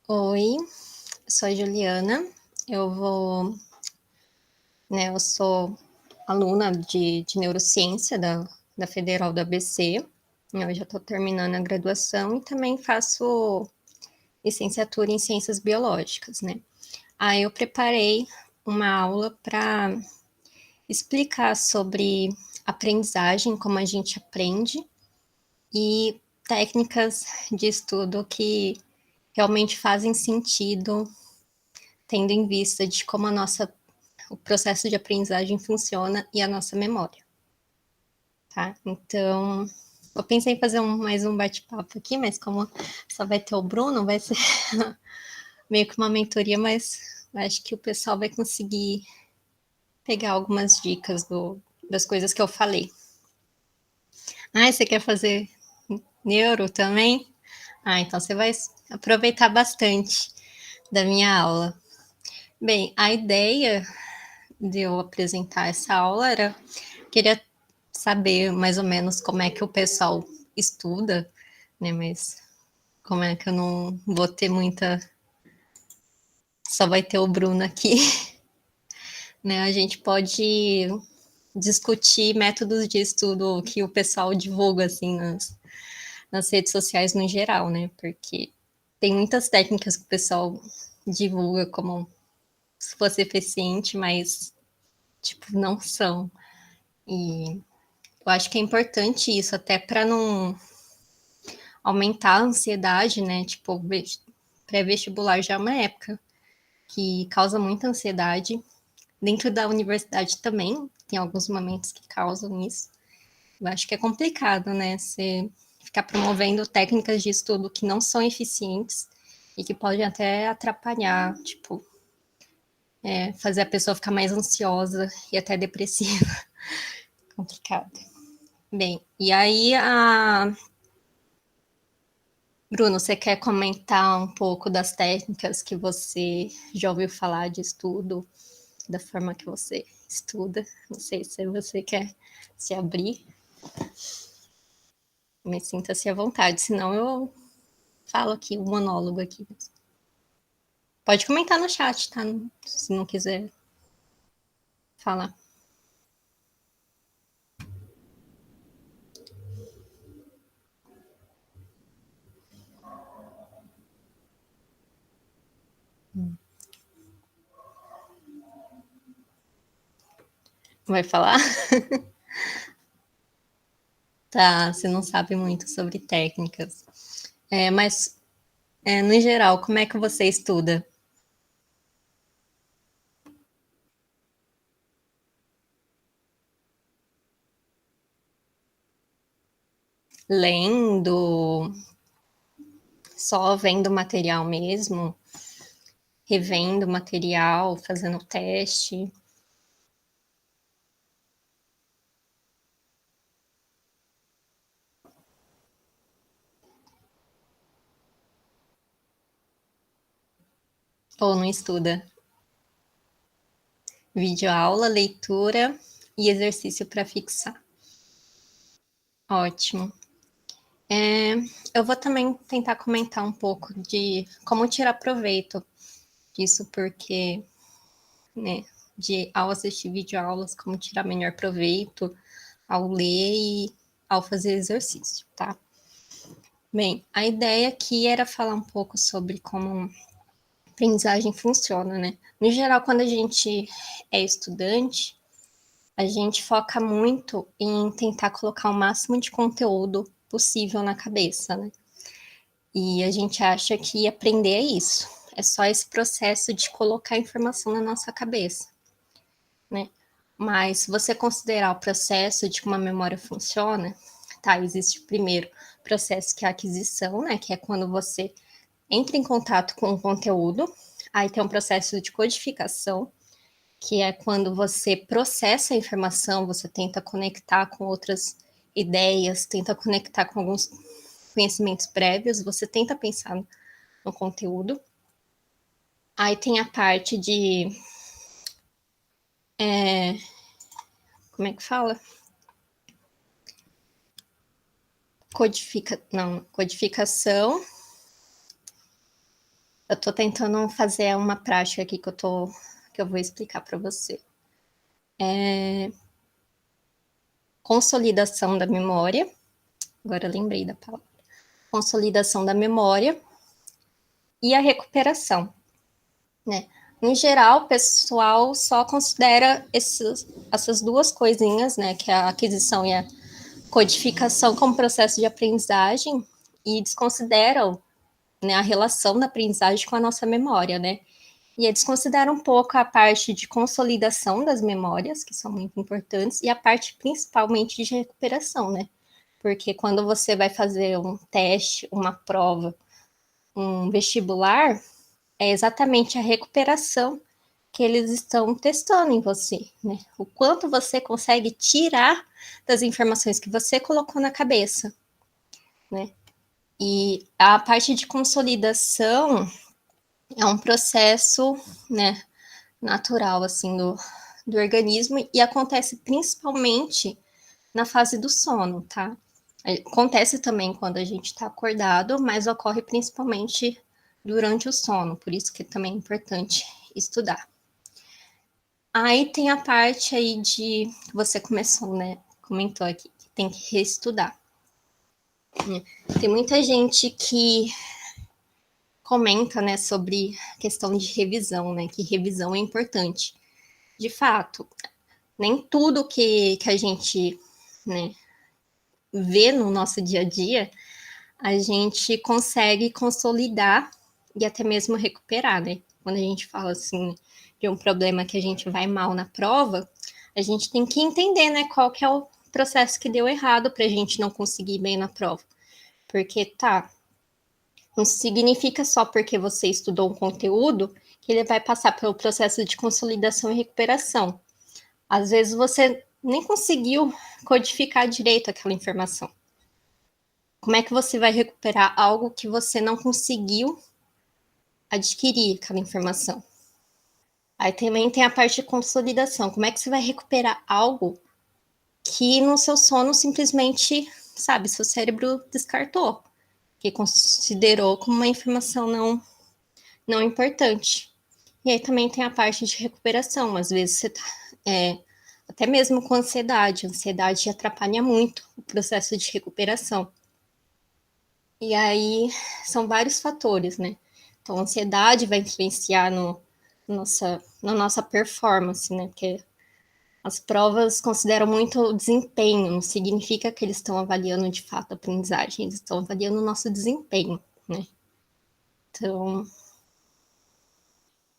Oi, sou a Juliana. Eu vou, eu sou aluna de neurociência da Federal do ABC. Eu já estou terminando a graduação e também faço licenciatura em ciências biológicas, né? Aí eu preparei uma aula para explicar sobre aprendizagem, como a gente aprende, e técnicas de estudo que realmente fazem sentido, tendo em vista de como o processo de aprendizagem funciona e a nossa memória, tá? Então, eu pensei em fazer mais um bate-papo aqui, mas como só vai ter o Bruno, vai ser meio que uma mentoria, mas acho que o pessoal vai conseguir pegar algumas dicas das coisas que eu falei. Ah, você quer fazer neuro também? Ah, então você vai aproveitar bastante da minha aula. Bem, a ideia de eu apresentar essa aula era queria saber mais ou menos como é que o pessoal estuda, né? Mas como é que eu não vou ter muita. Só vai ter o Bruno aqui, né? A gente pode discutir métodos de estudo que o pessoal divulga, assim, nas redes sociais no geral, né? Porque tem muitas técnicas que o pessoal divulga como se fosse eficiente, mas, tipo, não são. E eu acho que é importante isso, até para não aumentar a ansiedade, né? Tipo, pré-vestibular já é uma época que causa muita ansiedade. Dentro da universidade também, tem alguns momentos que causam isso. Eu acho que é complicado, né? Você ficar promovendo técnicas de estudo que não são eficientes e que podem até atrapalhar, tipo, fazer a pessoa ficar mais ansiosa e até depressiva. Complicado. Bem, e aí Bruno, você quer comentar um pouco das técnicas que você já ouviu falar de estudo, da forma que você estuda? Não sei se você quer se abrir, me sinta-se à vontade, senão eu falo aqui, um monólogo aqui. Pode comentar no chat, tá? Se não quiser falar. Vai falar? Tá, você não sabe muito sobre técnicas. Mas, no geral, como é que você estuda? Lendo, só vendo material mesmo, revendo material, fazendo teste. Ou não estuda? Videoaula, leitura e exercício para fixar. Ótimo. É, eu vou também tentar comentar um pouco de como tirar proveito disso, porque, né, ao assistir videoaulas, como tirar melhor proveito ao ler e ao fazer exercício, tá? Bem, a ideia aqui era falar um pouco sobre como a aprendizagem funciona, né? No geral, quando a gente é estudante, a gente foca muito em tentar colocar o máximo de conteúdo possível na cabeça, né? E a gente acha que aprender é isso, é só esse processo de colocar informação na nossa cabeça, né? Mas se você considerar o processo de como a memória funciona, tá? Existe primeiro o processo que é a aquisição, né? Que é quando você entra em contato com o conteúdo. Aí tem um processo de codificação, que é quando você processa a informação, você tenta conectar com outras ideias, tenta conectar com alguns conhecimentos prévios, você tenta pensar no conteúdo. Aí tem a parte de. Como é que fala? Codificação. Eu tô tentando fazer uma prática aqui que eu vou explicar para você. Consolidação da memória. Agora eu lembrei da palavra. Consolidação da memória e a recuperação, né? Em geral, o pessoal só considera essas duas coisinhas, né, que é a aquisição e a codificação como processo de aprendizagem e desconsideram, né, a relação da aprendizagem com a nossa memória, né? E eles consideram um pouco a parte de consolidação das memórias, que são muito importantes, e a parte principalmente de recuperação, né? Porque quando você vai fazer um teste, uma prova, um vestibular, é exatamente a recuperação que eles estão testando em você, né? O quanto você consegue tirar das informações que você colocou na cabeça, né? E a parte de consolidação é um processo, né, natural, assim, do organismo e acontece principalmente na fase do sono, tá? Acontece também quando a gente está acordado, mas ocorre principalmente durante o sono, por isso que também é importante estudar. Aí tem a parte aí de você começou, né? Comentou aqui que tem que reestudar. Tem muita gente que comenta, né, sobre a questão de revisão, né? Que revisão é importante. De fato, nem tudo que a gente, né, vê no nosso dia a dia, a gente consegue consolidar e até mesmo recuperar, né? Quando a gente fala assim de um problema que a gente vai mal na prova, a gente tem que entender, né, qual que é o processo que deu errado para a gente não conseguir bem na prova. Porque tá, não significa só porque você estudou um conteúdo que ele vai passar pelo processo de consolidação e recuperação. Às vezes você nem conseguiu codificar direito aquela informação. Como é que você vai recuperar algo que você não conseguiu adquirir aquela informação? Aí também tem a parte de consolidação. Como é que você vai recuperar algo que no seu sono simplesmente, sabe, seu cérebro descartou, que considerou como uma informação não importante. E aí também tem a parte de recuperação. Às vezes você tá, até mesmo com ansiedade. A ansiedade atrapalha muito o processo de recuperação. E aí são vários fatores, né? Então, a ansiedade vai influenciar na nossa performance, né? Porque as provas consideram muito o desempenho, não significa que eles estão avaliando de fato a aprendizagem, eles estão avaliando o nosso desempenho, né? Então,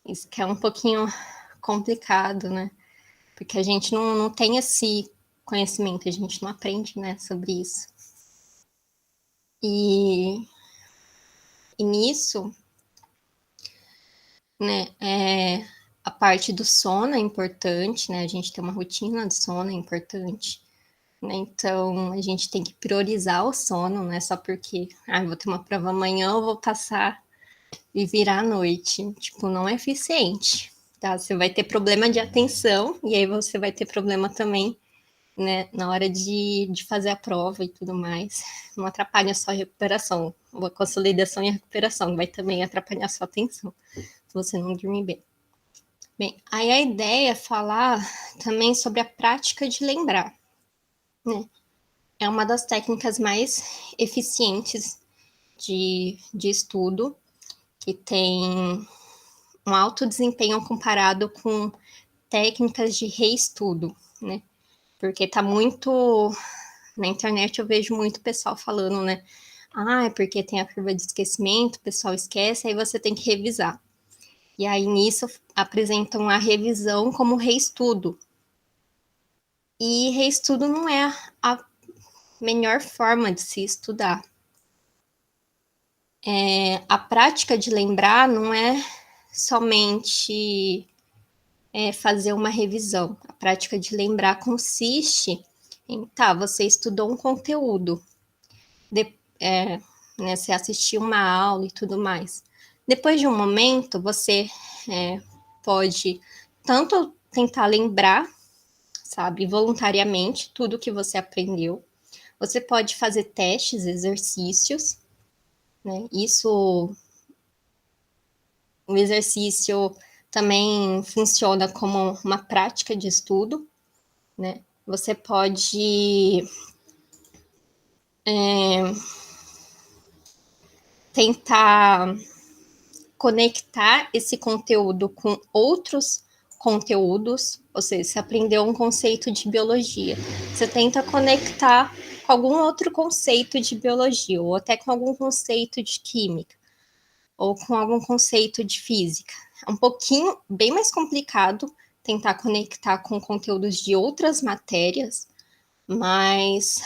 isso que é um pouquinho complicado, né? Porque a gente não tem esse conhecimento, a gente não aprende, né, sobre isso. E, e nisso, né, a parte do sono é importante, né? A gente ter uma rotina de sono é importante, né? Então a gente tem que priorizar o sono, não é só porque vou ter uma prova amanhã, eu vou passar e virar à noite. Tipo, não é eficiente, tá? Você vai ter problema de atenção e aí você vai ter problema também, né, na hora de fazer a prova e tudo mais. Não atrapalha só a recuperação, a consolidação e a recuperação, vai também atrapalhar a sua atenção se você não dormir bem. Bem, aí a ideia é falar também sobre a prática de lembrar, né? É uma das técnicas mais eficientes de estudo, que tem um alto desempenho comparado com técnicas de reestudo, né? Porque tá muito na internet, eu vejo muito pessoal falando, né? É porque tem a curva de esquecimento, o pessoal esquece, aí você tem que revisar. E aí nisso apresentam a revisão como reestudo. E reestudo não é a melhor forma de se estudar. A prática de lembrar não é somente fazer uma revisão. A prática de lembrar consiste em, você estudou um conteúdo, né, você assistiu uma aula e tudo mais. Depois de um momento, você pode tanto tentar lembrar, sabe, voluntariamente, tudo que você aprendeu. Você pode fazer testes, exercícios, né? Isso O exercício também funciona como uma prática de estudo, né? Você pode tentar conectar esse conteúdo com outros conteúdos, ou seja, você aprendeu um conceito de biologia, você tenta conectar com algum outro conceito de biologia, ou até com algum conceito de química, ou com algum conceito de física. É um pouquinho, bem mais complicado tentar conectar com conteúdos de outras matérias, mas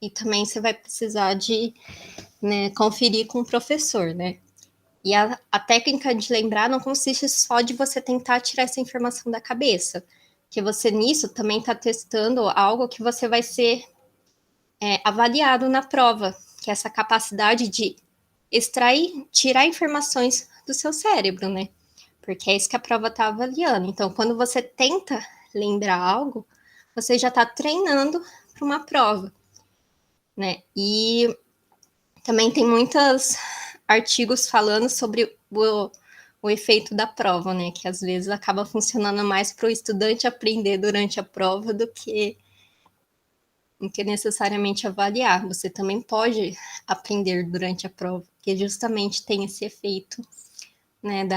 e também você vai precisar de, né, conferir com o professor, né? E a técnica de lembrar não consiste só de você tentar tirar essa informação da cabeça, que você nisso também está testando algo que você vai ser avaliado na prova, que é essa capacidade de extrair, tirar informações do seu cérebro, né? Porque é isso que a prova está avaliando. Então, quando você tenta lembrar algo, você já está treinando para uma prova, né? E também tem muitos artigos falando sobre o efeito da prova, né? Que às vezes acaba funcionando mais para o estudante aprender durante a prova do que necessariamente avaliar. Você também pode aprender durante a prova, que justamente tem esse efeito, né,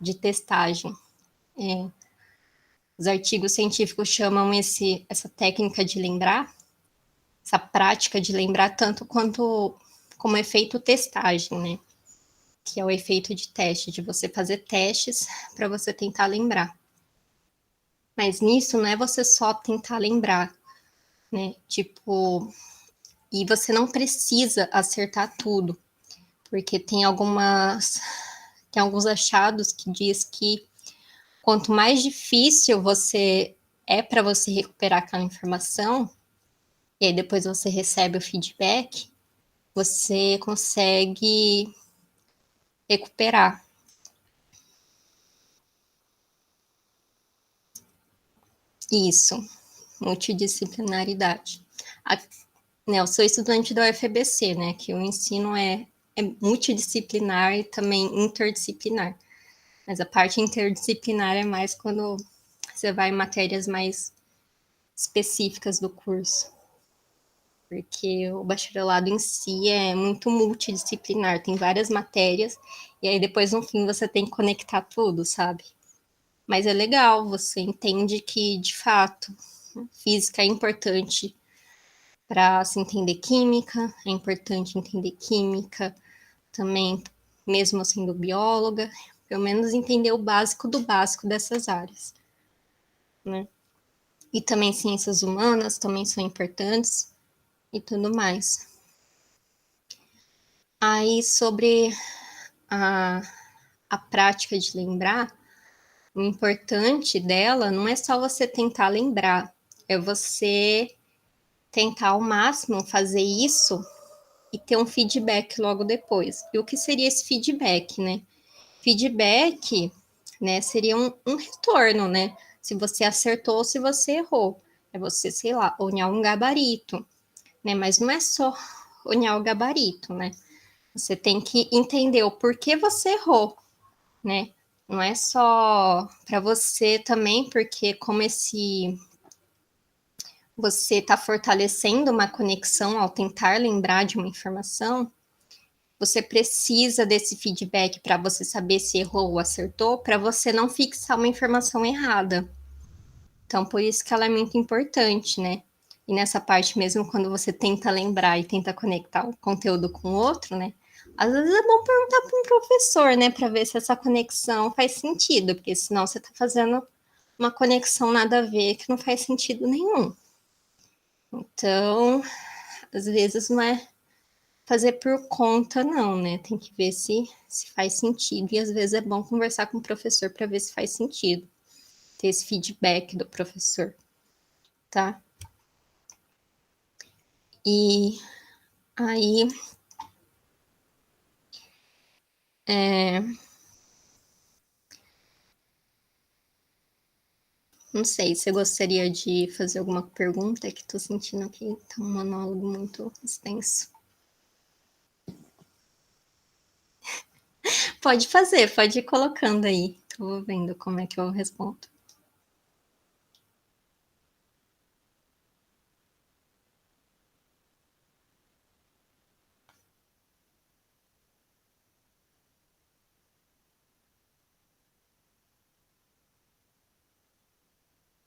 de testagem. Os artigos científicos chamam essa técnica de lembrar, essa prática de lembrar tanto quanto como efeito testagem, né? Que é o efeito de teste, de você fazer testes para você tentar lembrar. Mas nisso não é você só tentar lembrar, né? Tipo, e você não precisa acertar tudo, porque tem alguns achados que diz que quanto mais difícil você é para você recuperar aquela informação, e aí depois você recebe o feedback, você consegue recuperar. Isso, multidisciplinaridade. A, né, eu sou estudante da UFBC, né, que o ensino é multidisciplinar e também interdisciplinar. Mas a parte interdisciplinar é mais quando você vai em matérias mais específicas do curso. Porque o bacharelado em si é muito multidisciplinar, tem várias matérias, e aí depois no fim você tem que conectar tudo, sabe? Mas é legal, você entende que, de fato, física é importante para se entender química, é importante entender química também, mesmo sendo bióloga, pelo menos entender o básico do básico dessas áreas, né? E também ciências humanas também são importantes e tudo mais. Aí, sobre a, a prática de lembrar, o importante dela não é só você tentar lembrar, é você tentar ao máximo fazer isso e ter um feedback logo depois. E o que seria esse feedback, né? Feedback, né, seria um retorno, né? Se você acertou ou se você errou. É você, sei lá, olhar um gabarito, né? Mas não é só olhar o gabarito, né? Você tem que entender o porquê você errou, né? Não é só para você também, porque como você está fortalecendo uma conexão ao tentar lembrar de uma informação, você precisa desse feedback para você saber se errou ou acertou, para você não fixar uma informação errada. Então, por isso que ela é muito importante, né? E nessa parte mesmo, quando você tenta lembrar e tenta conectar o conteúdo com o outro, né? Às vezes é bom perguntar para um professor, né? Para ver se essa conexão faz sentido, porque senão você está fazendo uma conexão nada a ver que não faz sentido nenhum. Então, às vezes não é fazer por conta, não, né? Tem que ver se faz sentido. E às vezes é bom conversar com o professor para ver se faz sentido. Ter esse feedback do professor, tá? E aí, não sei, você gostaria de fazer alguma pergunta? Que tô sentindo que tá um monólogo muito extenso. Pode fazer, pode ir colocando aí. Tô vendo como é que eu respondo.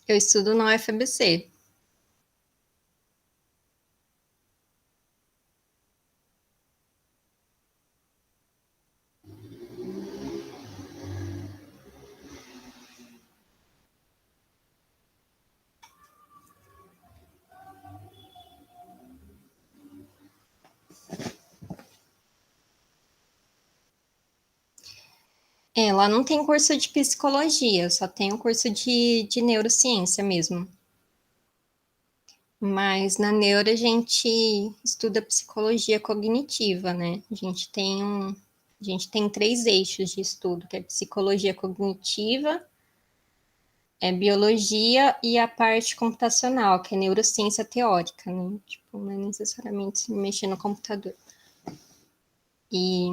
Eu estudo na UFABC. É, lá não tem curso de psicologia, só tem o curso de neurociência mesmo. Mas na neuro a gente estuda psicologia cognitiva, né? A gente tem três eixos de estudo, que é psicologia cognitiva, é biologia e a parte computacional, que é neurociência teórica, né? Tipo, não é necessariamente mexer no computador. E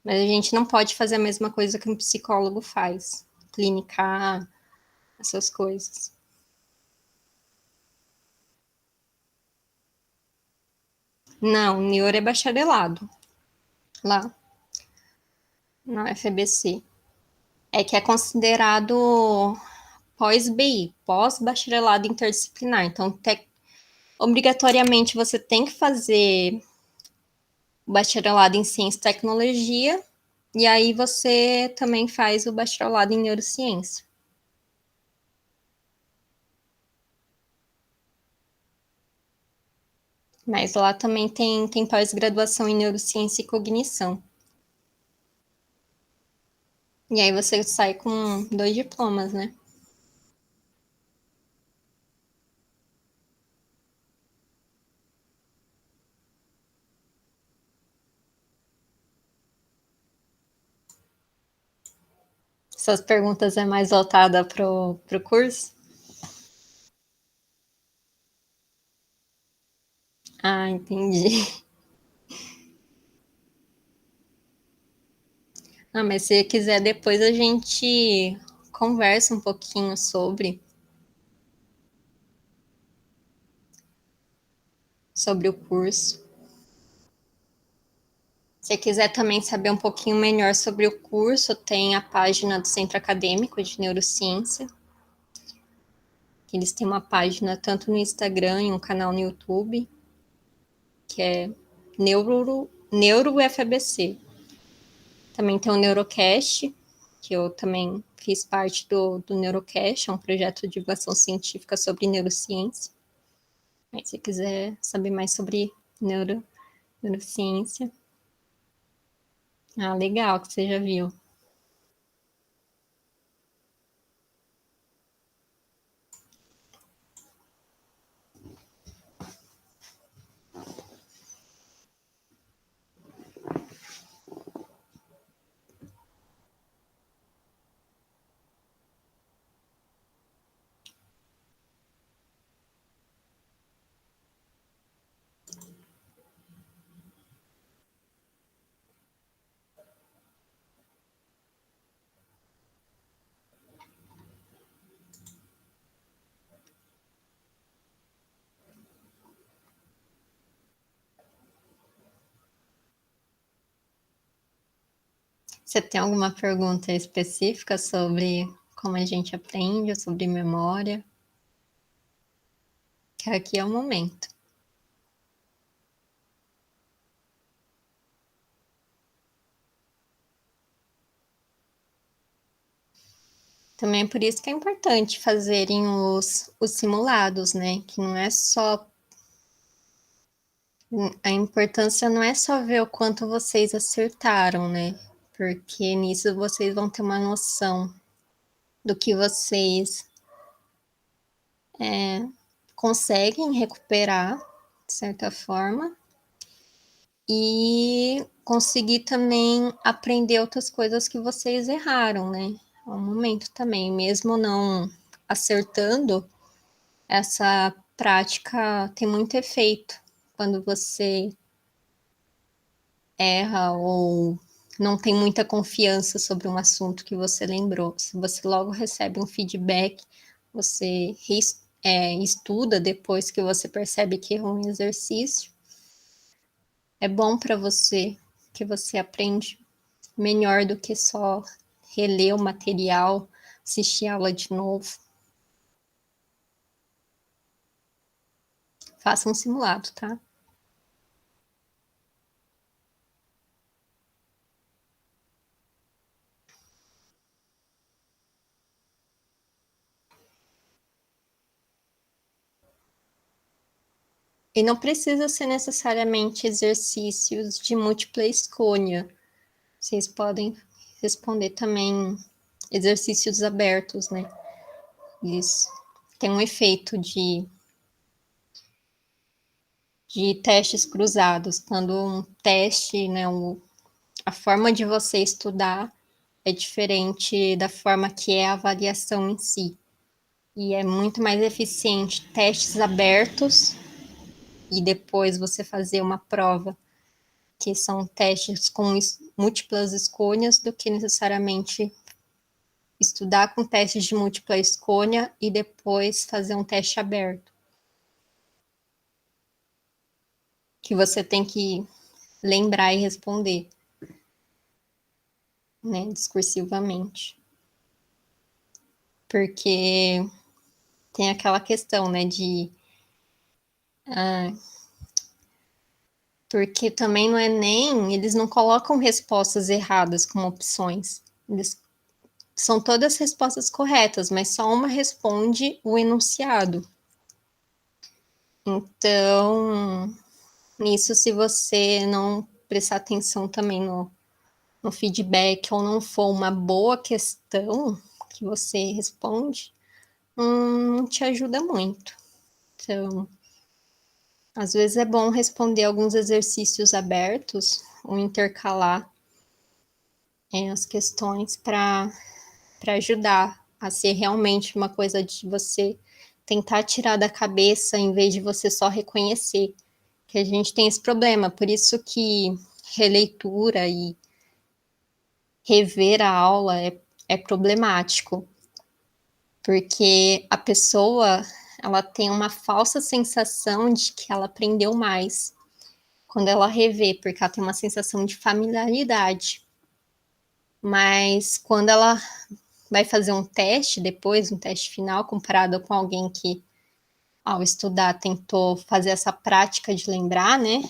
mas a gente não pode fazer a mesma coisa que um psicólogo faz, clinicar, essas coisas. Não, neuro é bacharelado lá na FBC. É que é considerado pós-BI, pós-bacharelado interdisciplinar. Então, obrigatoriamente você tem que fazer bacharelado em ciência e tecnologia, e aí você também faz o bacharelado em neurociência. Mas lá também tem pós-graduação em neurociência e cognição. E aí você sai com dois diplomas, né? Essas perguntas é mais voltada pro curso? Ah, entendi. Ah, mas se quiser, depois a gente conversa um pouquinho sobre o curso. Se quiser também saber um pouquinho melhor sobre o curso, tem a página do Centro Acadêmico de Neurociência. Eles têm uma página tanto no Instagram e um canal no YouTube, que é Neuro FABC. Também tem o Neurocast, que eu também fiz parte do Neurocast, é um projeto de divulgação científica sobre neurociência. Mas se quiser saber mais sobre neurociência. Ah, legal que você já viu. Você tem alguma pergunta específica sobre como a gente aprende, sobre memória? Que aqui é o momento. Também é por isso que é importante fazerem os simulados, né? Que não é só. A importância não é só ver o quanto vocês acertaram, né? Porque nisso vocês vão ter uma noção do que vocês conseguem recuperar, de certa forma, e conseguir também aprender outras coisas que vocês erraram, né? É um momento também, mesmo não acertando, essa prática tem muito efeito quando você erra ou não tem muita confiança sobre um assunto que você lembrou. Se você logo recebe um feedback, você estuda depois que você percebe que errou um exercício, é bom para você, que você aprende melhor do que só reler o material, assistir a aula de novo. Faça um simulado, tá? E não precisa ser necessariamente exercícios de múltipla escolha. Vocês podem responder também exercícios abertos, né? Isso tem um efeito de testes cruzados. Quando um teste, né, a forma de você estudar é diferente da forma que é a avaliação em si. E é muito mais eficiente testes abertos e depois você fazer uma prova, que são testes com múltiplas escolhas, do que necessariamente estudar com testes de múltipla escolha e depois fazer um teste aberto, que você tem que lembrar e responder, né, discursivamente. Porque tem aquela questão, né, porque também no Enem eles não colocam respostas erradas como opções. Eles são todas respostas corretas, mas só uma responde o enunciado. Então, nisso, se você não prestar atenção também no feedback ou não for uma boa questão que você responde, não te ajuda muito. Então, às vezes é bom responder alguns exercícios abertos ou intercalar as questões para ajudar a ser realmente uma coisa de você tentar tirar da cabeça em vez de você só reconhecer que a gente tem esse problema. Por isso que releitura e rever a aula é problemático, porque a pessoa ela tem uma falsa sensação de que ela aprendeu mais quando ela revê, porque ela tem uma sensação de familiaridade. Mas quando ela vai fazer um teste depois, um teste final, comparado com alguém que, ao estudar, tentou fazer essa prática de lembrar, né?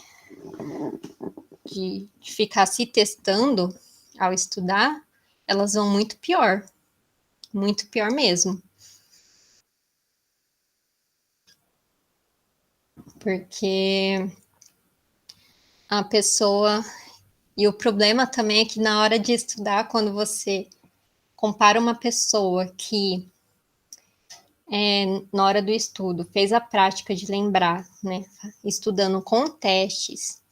De ficar se testando ao estudar, elas vão muito pior mesmo. Porque a pessoa. E o problema também é que na hora de estudar, quando você compara uma pessoa que, na hora do estudo, fez a prática de lembrar, né, estudando com testes,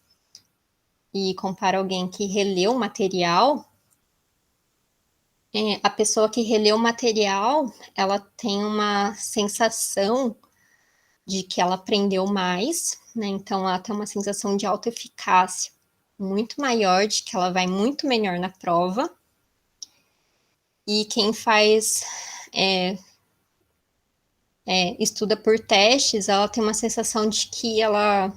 e compara alguém que releu o material, a pessoa que releu o material, ela tem uma sensação de que ela aprendeu mais, né? Então ela tem uma sensação de autoeficácia muito maior, de que ela vai muito melhor na prova. E quem faz estuda por testes, ela tem uma sensação de que ela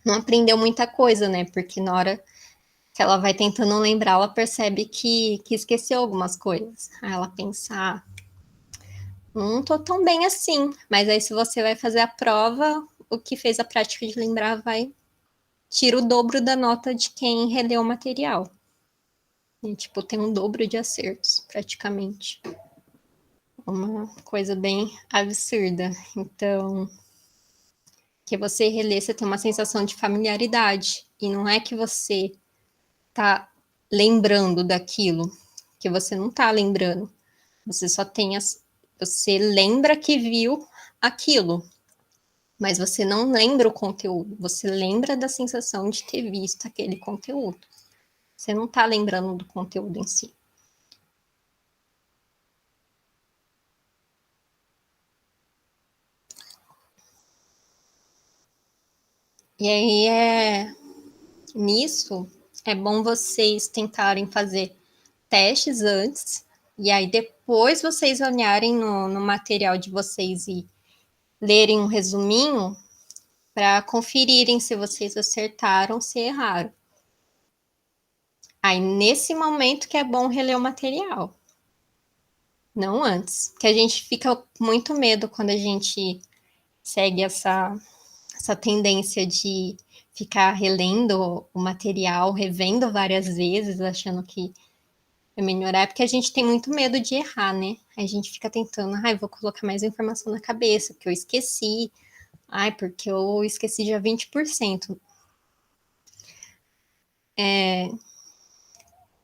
não aprendeu muita coisa, né? Porque na hora que ela vai tentando lembrar, ela percebe que esqueceu algumas coisas. Aí ela pensa, não tô tão bem assim. Mas aí, se você vai fazer a prova, o que fez a prática de lembrar vai tira o dobro da nota de quem releu o material. E, tipo, tem um dobro de acertos, praticamente. Uma coisa bem absurda. Então, que você relê, você tem uma sensação de familiaridade. E não é que você tá lembrando daquilo, que você não tá lembrando. Você só tem você lembra que viu aquilo, mas você não lembra o conteúdo. Você lembra da sensação de ter visto aquele conteúdo. Você não tá lembrando do conteúdo em si. E aí nisso é bom vocês tentarem fazer testes antes, e aí depois vocês olharem no material de vocês e lerem um resuminho para conferirem se vocês acertaram ou se erraram. Aí, nesse momento que é bom reler o material, não antes, porque a gente fica com muito medo quando a gente segue essa tendência de ficar relendo o material, revendo várias vezes, achando que vai melhorar, é porque a gente tem muito medo de errar, né? A gente fica tentando, ai, vou colocar mais informação na cabeça, porque eu esqueci, ai, porque eu esqueci já 20%.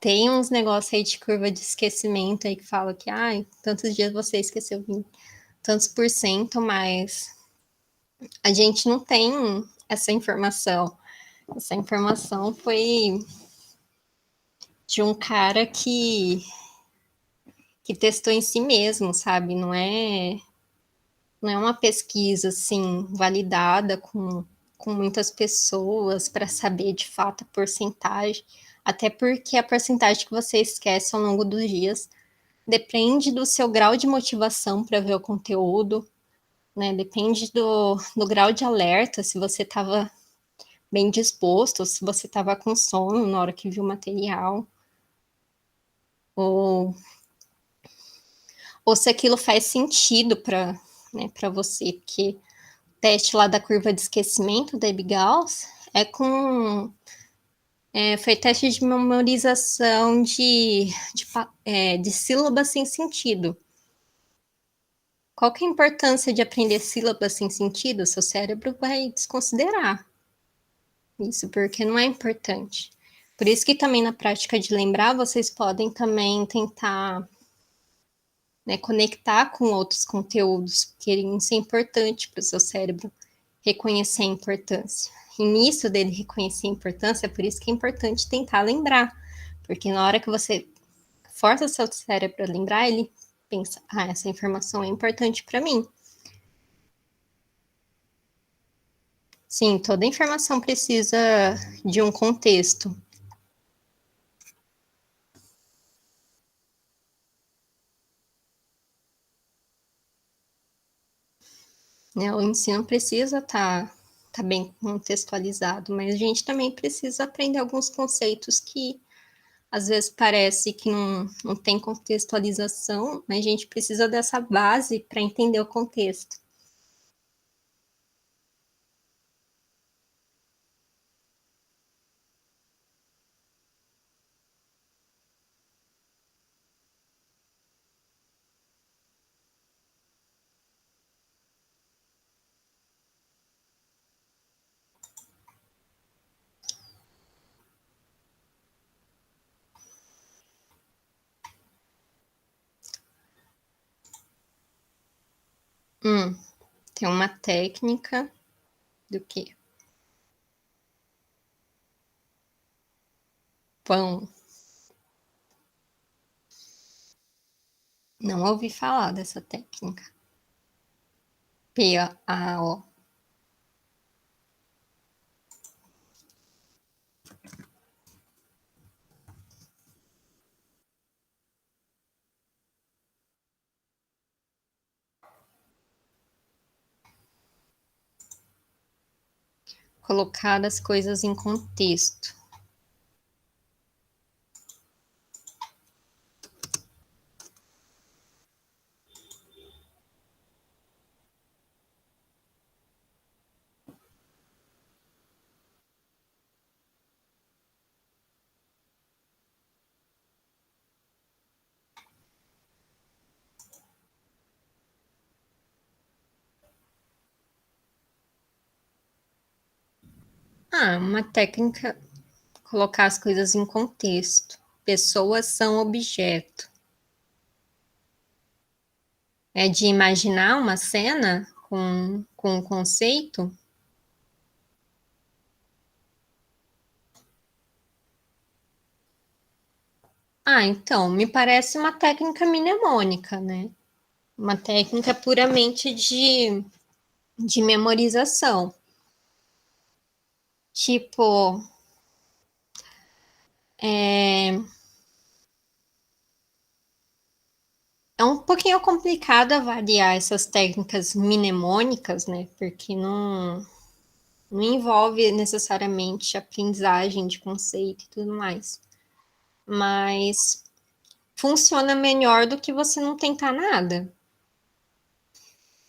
Tem uns negócios aí de curva de esquecimento aí que fala que, ai, tantos dias você esqueceu 20, tantos por cento, mas a gente não tem essa informação. Essa informação foi de um cara que testou em si mesmo, sabe? Não é uma pesquisa assim validada com muitas pessoas para saber de fato a porcentagem, até porque a porcentagem que você esquece ao longo dos dias depende do seu grau de motivação para ver o conteúdo, né? Depende do grau de alerta, se você estava bem disposto, se você estava com sono na hora que viu o material, ou, ou se aquilo faz sentido para, né, para você, porque o teste lá da curva de esquecimento da Ebbinghaus foi teste de memorização de sílabas sem sentido. Qual que é a importância de aprender sílabas sem sentido? Seu cérebro vai desconsiderar isso, porque não é importante. Por isso que também na prática de lembrar, vocês podem também tentar, né, conectar com outros conteúdos, porque isso é importante para o seu cérebro reconhecer a importância. E nisso dele reconhecer a importância, é por isso que é importante tentar lembrar, porque na hora que você força o seu cérebro a lembrar, ele pensa, ah, essa informação é importante para mim. Sim, toda informação precisa de um contexto. Né? O ensino precisa tá bem contextualizado, mas a gente também precisa aprender alguns conceitos que às vezes parece que não tem contextualização, mas a gente precisa dessa base para entender o contexto. Tem uma técnica do que? Pão. Não ouvi falar dessa técnica. PAO. Colocar as coisas em contexto. Ah, uma técnica, colocar as coisas em contexto. Pessoas são objeto. É de imaginar uma cena com um conceito. Ah, então, me parece uma técnica mnemônica, né? Uma técnica puramente de memorização. Tipo, É um pouquinho complicado avaliar essas técnicas mnemônicas, né? Porque não envolve necessariamente aprendizagem de conceito e tudo mais. Mas funciona melhor do que você não tentar nada,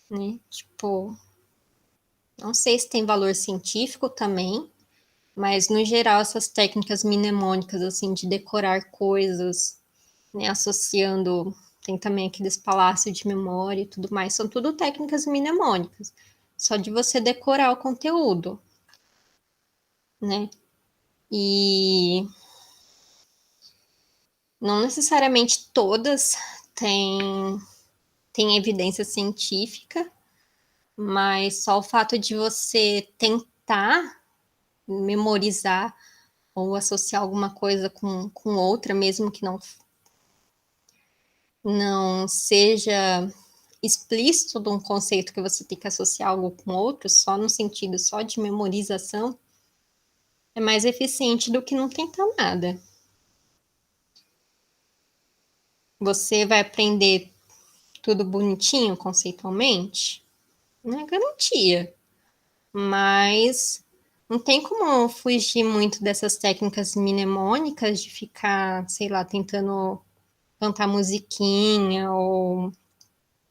né? Tipo, não sei se tem valor científico também, mas no geral essas técnicas mnemônicas, assim, de decorar coisas, né, associando, tem também aqueles palácios de memória e tudo mais, são tudo técnicas mnemônicas, só de você decorar o conteúdo, né? E não necessariamente todas têm evidência científica, mas só o fato de você tentar memorizar ou associar alguma coisa com outra, mesmo que não seja explícito de um conceito que você tem que associar algo com outro, só no sentido só de memorização, é mais eficiente do que não tentar nada. Você vai aprender tudo bonitinho conceitualmente? Não é garantia, mas não tem como fugir muito dessas técnicas mnemônicas de ficar, sei lá, tentando cantar musiquinha ou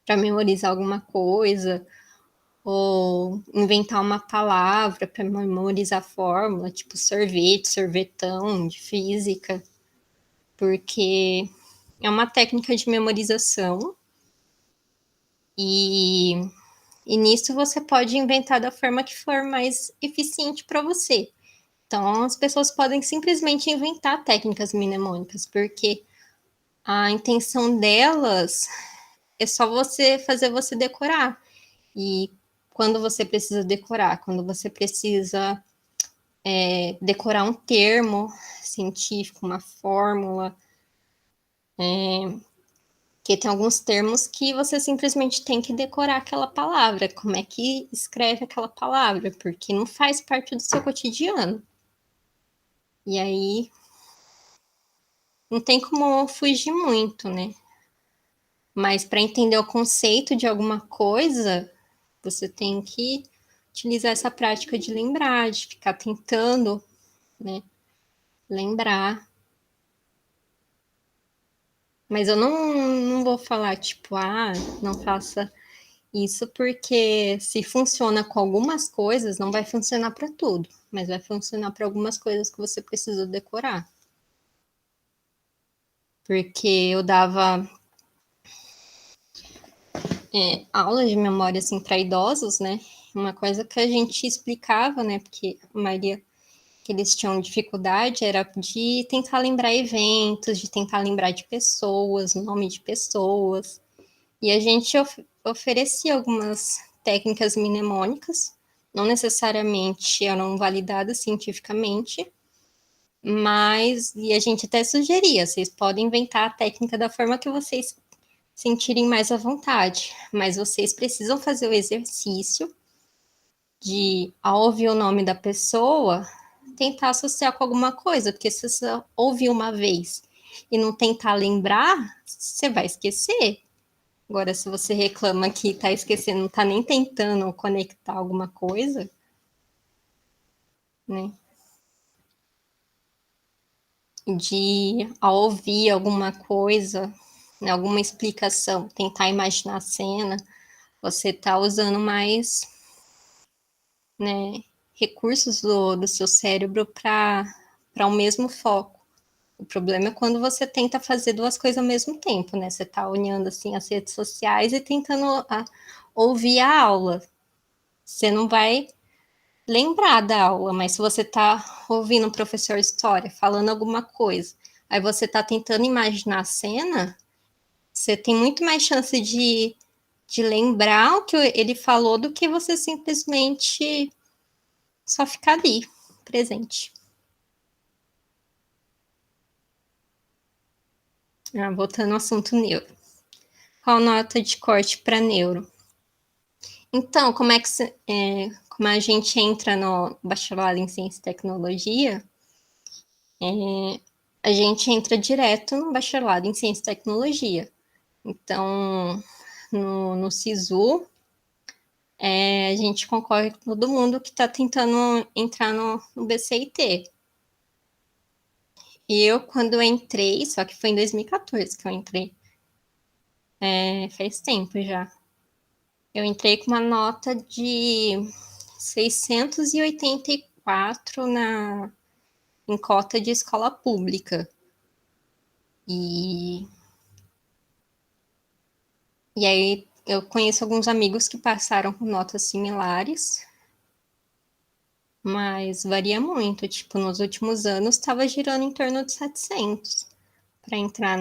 para memorizar alguma coisa, ou inventar uma palavra para memorizar fórmula, tipo sorvete, sorvetão de física, porque é uma técnica de memorização e, e nisso você pode inventar da forma que for mais eficiente para você. Então, as pessoas podem simplesmente inventar técnicas mnemônicas, porque a intenção delas é só você fazer você decorar. E quando você precisa decorar, quando você precisa decorar um termo científico, uma fórmula, que tem alguns termos que você simplesmente tem que decorar aquela palavra, como é que escreve aquela palavra, porque não faz parte do seu cotidiano. E aí não tem como fugir muito, né? Mas para entender o conceito de alguma coisa, você tem que utilizar essa prática de lembrar, de ficar tentando, né, lembrar. Mas eu não vou falar, tipo, não faça isso, porque se funciona com algumas coisas, não vai funcionar para tudo, mas vai funcionar para algumas coisas que você precisa decorar. Porque eu dava aula de memória assim para idosos, né? Uma coisa que a gente explicava, né? Porque a maioria que eles tinham dificuldade era de tentar lembrar eventos, de tentar lembrar de pessoas, nome de pessoas. E a gente oferecia algumas técnicas mnemônicas, não necessariamente eram validadas cientificamente, mas e a gente até sugeria, vocês podem inventar a técnica da forma que vocês sentirem mais à vontade, mas vocês precisam fazer o exercício de, ao ouvir o nome da pessoa, tentar associar com alguma coisa, porque se você ouvir uma vez e não tentar lembrar, você vai esquecer. Agora, se você reclama que tá esquecendo, não tá nem tentando conectar alguma coisa, né? De ao ouvir alguma coisa, né, alguma explicação, tentar imaginar a cena, você tá usando mais, né, recursos do seu cérebro para o mesmo foco. O problema é quando você tenta fazer duas coisas ao mesmo tempo, né? Você tá olhando assim as redes sociais e tentando ouvir a aula. Você não vai lembrar da aula, mas se você está ouvindo um professor de história falando alguma coisa, aí você está tentando imaginar a cena, você tem muito mais chance de lembrar o que ele falou do que você simplesmente só ficar ali, presente. Voltando ao assunto neuro. Qual nota de corte para neuro? Então, como a gente entra no bacharelado em ciência e tecnologia, a gente entra direto no bacharelado em ciência e tecnologia. Então, no SISU, a gente concorre com todo mundo que está tentando entrar no BCIT. E eu, quando eu entrei, só que foi em 2014 que eu entrei, faz tempo já. Eu entrei com uma nota de 684 em cota de escola pública. E aí eu conheço alguns amigos que passaram com notas similares, mas varia muito. Tipo, nos últimos anos estava girando em torno de 700 para entrar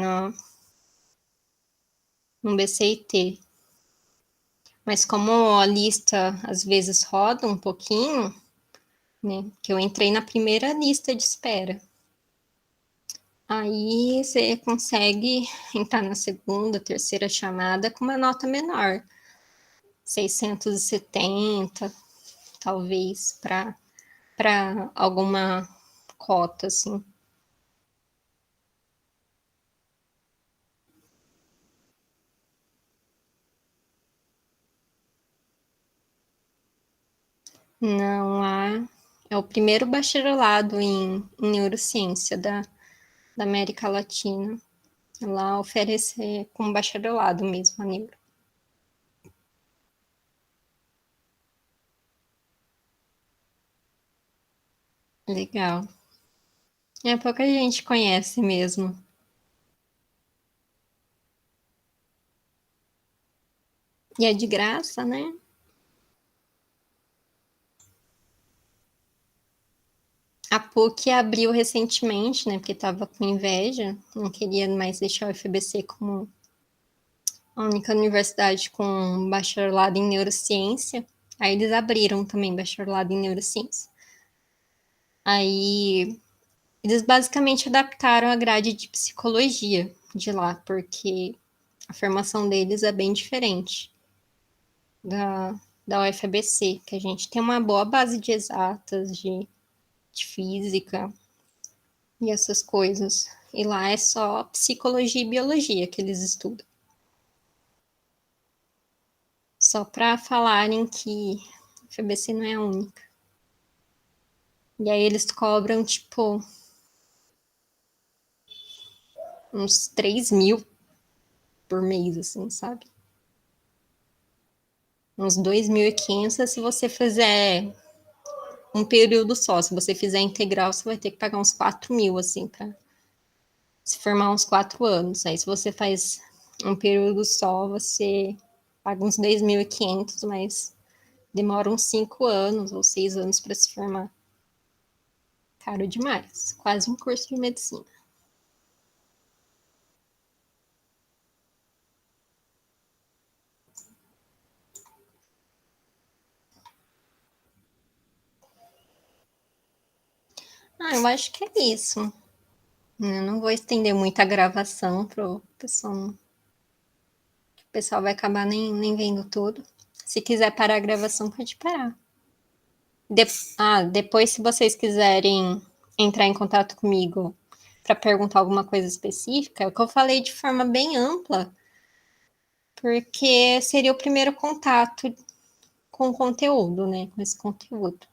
no BCIT. Mas como a lista às vezes roda um pouquinho, né? Que eu entrei na primeira lista de espera. Aí você consegue entrar na segunda, terceira chamada com uma nota menor, 670, talvez, para alguma cota, assim. Não, lá é o primeiro bacharelado em neurociência da América Latina. Lá oferece como bacharelado mesmo a neuro. Legal. Pouca gente conhece mesmo. E é de graça, né? A PUC abriu recentemente, né? Porque estava com inveja, não queria mais deixar o UFBC como a única universidade com bacharelado em neurociência. Aí eles abriram também bacharelado em neurociência. Aí eles basicamente adaptaram a grade de psicologia de lá, porque a formação deles é bem diferente da UFABC, que a gente tem uma boa base de exatas, de física e essas coisas. E lá é só psicologia e biologia que eles estudam. Só para falarem que a UFABC não é a única. E aí eles cobram, tipo, uns 3.000 por mês, assim, sabe? Uns 2.500 se você fizer um período só. Se você fizer integral, você vai ter que pagar uns 4.000, assim, para se formar uns 4 anos. Aí se você faz um período só, você paga uns 2.500, mas demora uns 5 anos ou 6 anos para se formar. Caro demais. Quase um curso de medicina. Eu acho que é isso. Eu não vou estender muito a gravação pro pessoal. O pessoal vai acabar nem vendo tudo. Se quiser parar a gravação, pode parar. De... depois, se vocês quiserem entrar em contato comigo para perguntar alguma coisa específica, é o que eu falei de forma bem ampla, porque seria o primeiro contato com o conteúdo, né? Com esse conteúdo.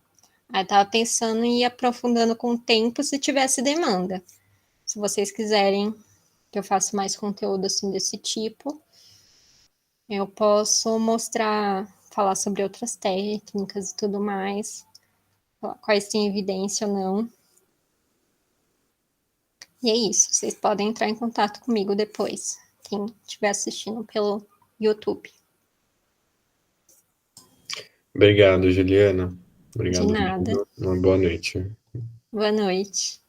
Aí eu tava pensando em ir aprofundando com o tempo se tivesse demanda. Se vocês quiserem que eu faça mais conteúdo assim desse tipo, eu posso mostrar, falar sobre outras técnicas e tudo mais, quais têm evidência ou não. E é isso, vocês podem entrar em contato comigo depois, quem estiver assistindo pelo YouTube. Obrigado, Juliana. De Obrigado nada. mesmo. Uma boa noite. Boa noite.